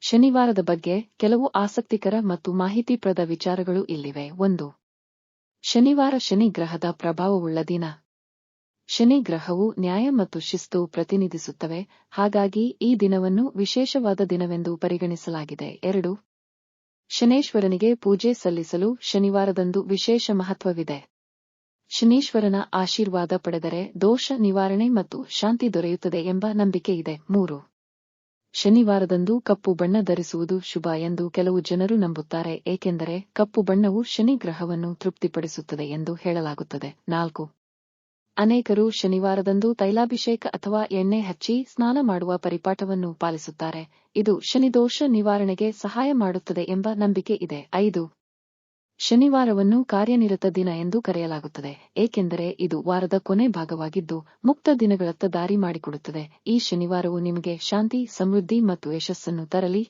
ಶನಿವಾರದ ಬಗ್ಗೆ ಕೆಲವು ಆಸಕ್ತಿಕರ ಮತ್ತು ಮಾಹಿತಿಪ್ರದ ವಿಚಾರಗಳು ಇಲ್ಲಿವೆ. 1. ಶನಿವಾರ ಶನಿ ಗ್ರಹದ ಪ್ರಭಾವವುಳ್ಳ ದಿನ. ಶನಿ ಗ್ರಹವು ನ್ಯಾಯ ಮತ್ತು ಶಿಸ್ತು ಪ್ರತಿನಿಧಿಸುತ್ತವೆ, ಹಾಗಾಗಿ ಈ ದಿನವನ್ನು ವಿಶೇಷವಾದ ದಿನವೆಂದು ಪರಿಗಣಿಸಲಾಗಿದೆ. 2. ಶನೇಶ್ವರನಿಗೆ ಪೂಜೆ ಸಲ್ಲಿಸಲು ಶನಿವಾರದಂದು ವಿಶೇಷ ಮಹತ್ವವಿದೆ. ಶನೀಶ್ವರನ ಆಶೀರ್ವಾದ ಪಡೆದರೆ ದೋಷ ನಿವಾರಣೆ ಮತ್ತು ಶಾಂತಿ ದೊರೆಯುತ್ತದೆ ಎಂಬ ನಂಬಿಕೆ ಇದೆ. 3. ಶನಿವಾರದಂದು ಕಪ್ಪು ಬಣ್ಣ ಧರಿಸುವುದು ಶುಭ ಎಂದು ಕೆಲವು ಜನರು ನಂಬುತ್ತಾರೆ, ಏಕೆಂದರೆ ಕಪ್ಪು ಬಣ್ಣವು ಶನಿ ಗ್ರಹವನ್ನು ತೃಪ್ತಿಪಡಿಸುತ್ತದೆ ಎಂದು ಹೇಳಲಾಗುತ್ತದೆ. 4. ಅನೇಕರು ಶನಿವಾರದಂದು ತೈಲಾಭಿಷೇಕ ಅಥವಾ ಎಣ್ಣೆ ಹಚ್ಚಿ ಸ್ನಾನ ಮಾಡುವ ಪರಿಪಾಠವನ್ನು ಪಾಲಿಸುತ್ತಾರೆ, ಇದು ಶನಿದೋಷ ನಿವಾರಣೆಗೆ ಸಹಾಯ ಮಾಡುತ್ತದೆ ಎಂಬ ನಂಬಿಕೆ ಇದೆ. 5. ಶನಿವಾರವನ್ನು ಕಾರ್ಯನಿರತ ದಿನ ಎಂದು ಕರೆಯಲಾಗುತ್ತದೆ, ಏಕೆಂದರೆ ಇದು ವಾರದ ಕೊನೆ ಭಾಗವಾಗಿದ್ದು ಮುಕ್ತ ದಿನಗಳತ್ತ ದಾರಿ ಮಾಡಿಕೊಡುತ್ತದೆ. ಈ ಶನಿವಾರವು ನಿಮಗೆ ಶಾಂತಿ, ಸಮೃದ್ಧಿ ಮತ್ತು ಯಶಸ್ಸನ್ನು ತರಲಿ.